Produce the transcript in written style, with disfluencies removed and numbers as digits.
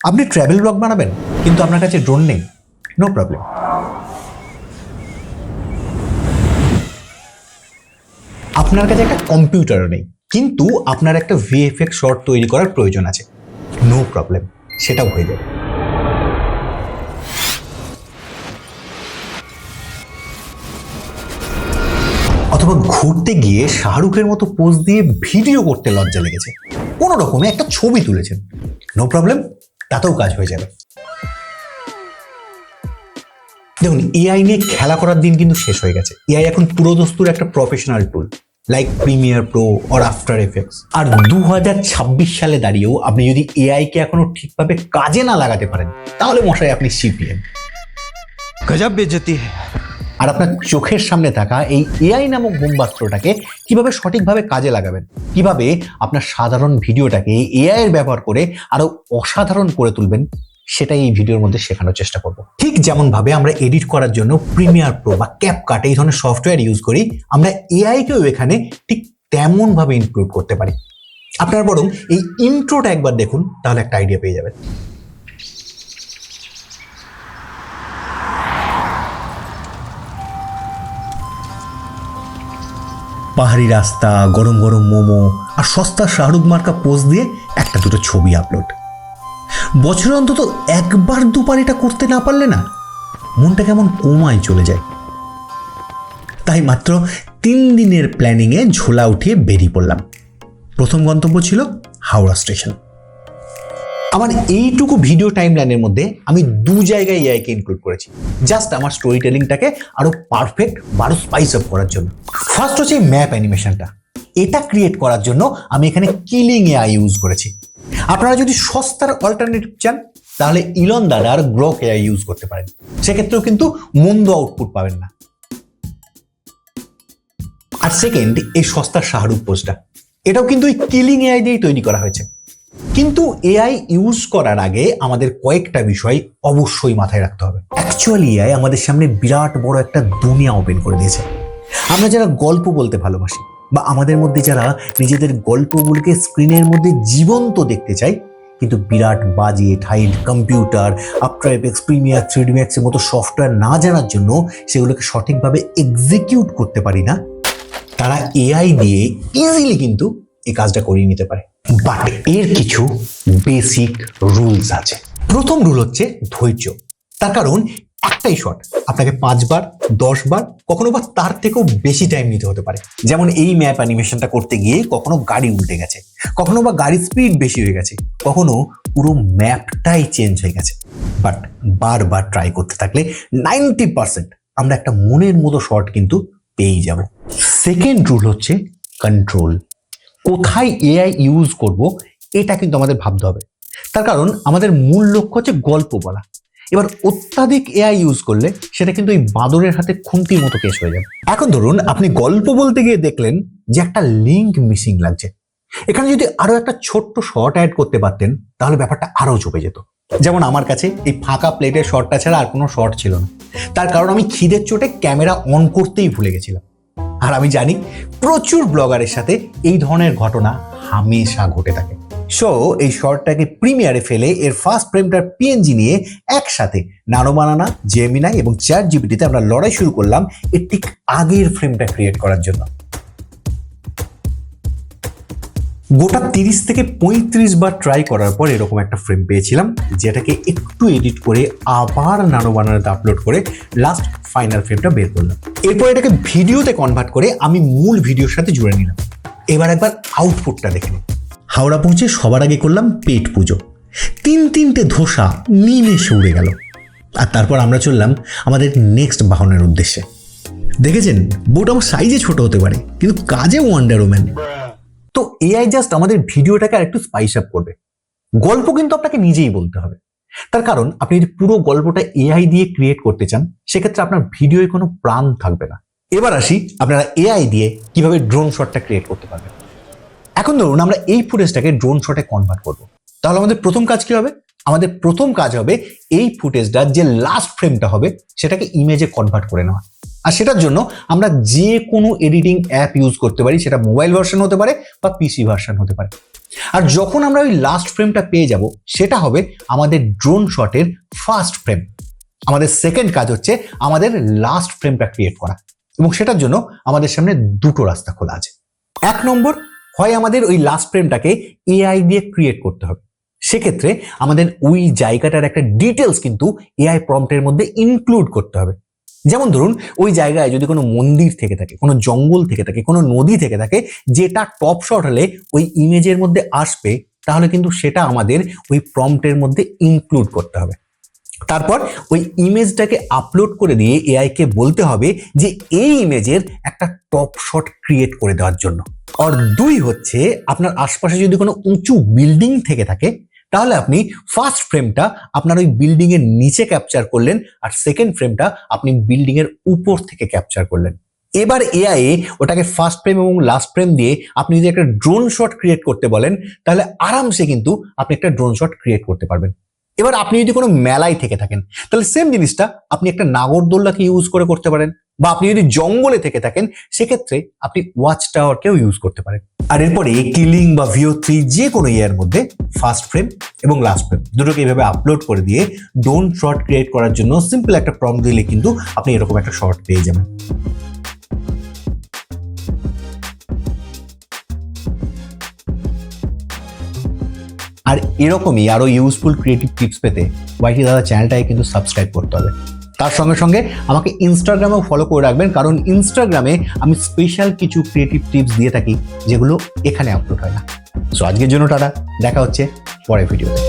আপনি travel blog বানাবেন কিন্তু আপনার কাছে ড্রোন নেই, নো প্রবলেম। আপনার কাছে একটা কম্পিউটারও নেই কিন্তু আপনার একটা ভিএফএক্স শট তৈরি করার প্রয়োজন আছে, নো প্রবলেম, সেটাও হয়ে যাবে। অথবা ঘুরতে গিয়ে শাহরুখের মতো পোজ দিয়ে ভিডিও করতে লজ্জা লেগেছে, কোনো রকমে একটা ছবি তুলেছেন, নো প্রবলেম, তাতেও কাজ হয়ে যাবে। দেখুন, এআই নিয়ে খেলা করার দিন কিন্তু শেষ হয়ে গেছে। এআই এখন পুরোদস্তুর একটা professional tool, like premiere pro or after effects. আর 2026 সালে দাঁড়িয়েও আপনি যদি এআই কে এখনো ঠিকভাবে কাজে না লাগাতে পারেন তাহলে মশাই আপনি সিপিএম, গজব বেইজ্জতি। আর আপনার চোখের সামনে থাকা এই এআই নামক ব্রহ্মাস্ত্রটাকে কিভাবে সঠিকভাবে কাজে লাগাবেন, কিভাবে আপনার সাধারণ ভিডিওটাকে এআই এর ব্যবহার করে আরো অসাধারণ করে তুলবেন, সেটাই এই ভিডিওর মধ্যে শেখানোর চেষ্টা করব। ঠিক যেমন ভাবে আমরা এডিট করার জন্য প্রিমিয়ার প্রো বা ক্যাপকাট এই ধরনের সফটওয়্যার ইউজ করি, আমরা এআই কেও এখানে ঠিক তেমন ভাবে ইনক্লুড করতে পারি। আপনারা বরং এই ইন্ট্রোটা একবার দেখুন, তাহলে একটা আইডিয়া পেয়ে যাবেন। পাহাড়ি রাস্তা, গরম গরম মোমো আর সস্তা শাহরুখ মার্কা পোজ দিয়ে একটা দুটো ছবি আপলোড। বছরে অন্তত একবার দুবার এটা করতে না পারলে না মনটা কেমন কোমায় চলে যায়। তাই মাত্র 3 দিনের প্ল্যানিংয়ে ঝোলা উঠিয়ে বেরিয়ে পড়লাম। প্রথম গন্তব্য ছিল হাওড়া স্টেশন। আমার এইটুকু ভিডিও টাইমলাইনের মধ্যে আমি 2 জায়গায় এআইকে ইনক্লুড করেছি, জাস্ট আমার স্টোরি টেলিংটাকে আরো পারফেক্ট আরো স্পাইস আপ করার জন্য। ফার্স্ট হচ্ছে ম্যাপ অ্যানিমেশনটা। এটা ক্রিয়েট করার জন্য আমি এখানে কিলিং এআই ইউজ করেছি। আপনারা যদি সস্তার অল্টারনেটিভ চান তাহলে ইলন দাদার গ্রক এআই ইউজ করতে পারেন, সেক্ষেত্রেও কিন্তু মন্দ আউটপুট পাবেন না। আর সেকেন্ড, এই সস্তার শাহরুখ পোস্টটা, এটাও কিন্তু এই কিলিং এআই দিয়েই তৈরি করা হয়েছে। কিন্তু এআই ইউজ করার আগে আমাদের কয়েকটা বিষয় অবশ্যই মাথায় রাখতে হবে। অ্যাকচুয়ালি এআই আমাদের সামনে বিরাট বড় একটা দুনিয়া ওপেন করে দিয়েছে। আমরা যারা গল্প বলতে ভালোবাসি বা আমাদের মধ্যে যারা নিজেদের গল্পগুলোকে স্ক্রিনের মধ্যে জীবন্ত দেখতে চাই, কিন্তু বিরাট বাজেট, হাইড computer, after effects, premiere, 3D Max এর মতো সফটওয়্যার না জানার জন্য সেগুলোকে সঠিকভাবে এক্সিকিউট করতে পারি না, তারা এআই দিয়ে ইজিলি কিন্তু এই কাজটা করিয়ে নিতে পারে। বাট এর কিছু বেসিক রুলস আছে। প্রথম রুল হচ্ছে ধৈর্য। তার কারণ একটাই শট আপনাকে 5 বার, 10 বার, কখনো বা তার থেকেও বেশি টাইম নিতে হতে পারে। যেমন এই ম্যাপ অ্যানিমেশনটা করতে গিয়ে কখনো গাড়ি উল্টে গেছে, কখনো বা গাড়ির স্পিড বেশি হয়ে গেছে, কখনো পুরো ম্যাপটাই চেঞ্জ হয়ে গেছে। বাট বারবার ট্রাই করতে থাকলে 90% আমরা একটা মনের মতো শট কিন্তু পেয়েই যাব। সেকেন্ড রুল হচ্ছে কন্ট্রোল। কোথায় এআই ইউজ করব এটা কিন্তু আমাদের ভাবতে হবে। তার কারণ আমাদের মূল লক্ষ্য হচ্ছে গল্প বলা। এবার অত্যাধিক এআই ইউজ করলে সেটা কিন্তু এই বাঁদরের হাতে খুন্তির মতো কেস হয়ে যাবে। এখন ধরুন আপনি গল্প বলতে গিয়ে দেখলেন যে একটা লিঙ্ক মিসিং লাগছে। এখানে যদি আরো একটা ছোট্ট শর্ট অ্যাড করতে পারতেন তাহলে ব্যাপারটা আরো চপে যেত। যেমন আমার কাছে এই ফাঁকা প্লেটের শর্টটা ছাড়া আর কোনো শর্ট ছিল না। তার কারণ আমি খিদের চোটে ক্যামেরা অন করতেই ভুলে গেছিলাম। আর আমি জানি প্রচুর ব্লগারের সাথে এই ধরনের ঘটনা হামেশা ঘটে থাকে। সো এই শর্টটাকে প্রিমিয়ারে ফেলে এর ফার্স্ট ফ্রেমটার পিএনজি নিয়ে একসাথে নানো বানানা, জেমিনাই এবং চ্যাট জিপিটিতে আমরা লড়াই শুরু করলাম এর ঠিক আগের ফ্রেমটা ক্রিয়েট করার জন্য। গোটা 30 থেকে 35 বার ট্রাই করার পর এরকম একটা ফ্রেম পেয়েছিলাম, যেটাকে একটু এডিট করে আবার নানো বানানাতে আপলোড করে লাস্ট ফাইনাল ফ্রেমটা বের করলাম। এরপর এটাকে ভিডিওতে কনভার্ট করে আমি মূল ভিডিওর সাথে জুড়ে নিলাম। এবার একবার আউটপুটটা দেখে নিই। হাওড়া পৌঁছে সবার আগে করলাম পেট পুজো। 3-3টে ধোসা নিমেষে উড়ে গেল। আর তারপর আমরা চললাম আমাদের নেক্সট বাহনের উদ্দেশ্যে। দেখেছেন, বোট আমার সাইজে ছোট হতে পারে কিন্তু কাজে ওয়ান্ডার ওম্যান। তো এআই জাস্ট আমাদের ভিডিওটাকে আরেকটু স্পাইস আপ করবে। গল্প কিন্তু আপনাকে নিজেই বলতে হবে। তার কারণ আপনি যদি পুরো গল্পটা এআই দিয়ে ক্রিয়েট করতে চান সেক্ষেত্রে আপনার ভিডিওয় কোনো প্রাণ থাকবে না। এবার আসি আপনারা এআই দিয়ে কিভাবে ড্রোন শটটা ক্রিয়েট করতে পারবেন। এখন ধরুন আমরা এই ফুটেজটাকে ড্রোন শটে কনভার্ট করব। তাহলে আমাদের প্রথম কাজ কি হবে? আমাদের প্রথম কাজ হবে এই ফুটেজটা যে লাস্ট ফ্রেমটা হবে সেটাকে ইমেজে কনভার্ট করে নেওয়া। আর সেটার জন্য আমরা যে কোনো এডিটিং অ্যাপ ইউজ করতে পারি, সেটা মোবাইল ভার্সন হতে পারে বা পিসি ভার্সন হতে পারে। আর যখন আমরা ওই লাস্ট ফ্রেমটা পেয়ে যাব সেটা হবে আমাদের ড্রোন শটের ফার্স্ট ফ্রেম। আমাদের সেকেন্ড কাজ হচ্ছে আমাদের লাস্ট ফ্রেমটা ক্রিয়েট করা, এবং সেটার জন্য আমাদের সামনে দুটো রাস্তা খোলা আছে। 1 নম্বর, হয় আমাদের ওই লাস্ট ফ্রেমটাকে এআই দিয়ে ক্রিয়েট করতে হবে। সেক্ষেত্রে আমাদের ওই জায়গাটার একটা ডিটেলস কিন্তু এআই প্রম্পটের মধ্যে ইনক্লুড করতে হবে। যেমন ধরুন, ওই জায়গায় যদি কোনো মন্দির থেকে থাকে, কোনো জঙ্গল থেকে থাকে, কোনো নদী থেকে থাকে, যেটা টপ শট হলে ওই ইমেজের মধ্যে আসবে, তাহলে কিন্তু সেটা আমাদের ওই প্রম্পটের মধ্যে ইনক্লুড করতে হবে। তারপর ওই ইমেজটাকে আপলোড করে দিয়ে এআই কে বলতে হবে যে এই ইমেজের একটা টপ শট ক্রিয়েট করে দেওয়ার জন্য। আর 2 হচ্ছে, আপনার আশপাশে যদি কোনো উঁচু বিল্ডিং থেকে থাকে, তাহলে আপনি ফার্স্ট ফ্রেমটা আপনার ওই বিল্ডিং এর নিচে ক্যাপচার করলেন, আর সেকেন্ড ফ্রেমটা আপনি বিল্ডিং এর উপর থেকে ক্যাপচার করলেন। এবার এআই ওটাকে ফার্স্ট ফ্রেম এবং লাস্ট ফ্রেম দিয়ে আপনি যদি একটা ড্রোন শট ক্রিয়েট করতে বলেন, তাহলে আরামসে কিন্তু আপনি একটা ড্রোন শট ক্রিয়েট করতে পারবেন। এবার আপনি যদি কোনো মেলায় থেকে থাকেন, তাহলে সেম জিনিসটা আপনি একটা নাগরদোল্লাকে ইউজ করে করতে পারেন, বা আপনি যদি জঙ্গলে থেকে থাকেন সেক্ষেত্রে আপনি ওয়াচ টাওয়ারকেও ইউজ করতে পারেন। আর এরপরে কিলিং বা VO3 যে কোনো এর মধ্যে ফার্স্ট ফ্রেম এবং লাস্ট ফ্রেম দুটোকে এইভাবে আপলোড করে দিয়ে ড্রোন শট ক্রিয়েট করার জন্য সিম্পল একটা প্রম্পট দিলে কিন্তু আপনি এরকম একটা শট পেয়ে যাবেন। আর এরকমই আরো ইউজফুল ক্রিয়েটিভ টিপস পেতে ওয়াইটি দাদা চ্যানেলটাকে কিন্তু সাবস্ক্রাইব করতে হবে। তার সঙ্গে সঙ্গে আমাকে ইনস্টাগ্রামেও ফলো করে রাখবেন, কারণ ইনস্টাগ্রামে আমি স্পেশাল কিছু ক্রিয়েটিভ টিপস দিয়ে থাকি যেগুলো এখানে আপলোড হয় না। সো আজকের জন্য টাটা, দেখা হচ্ছে পরের ভিডিওতে।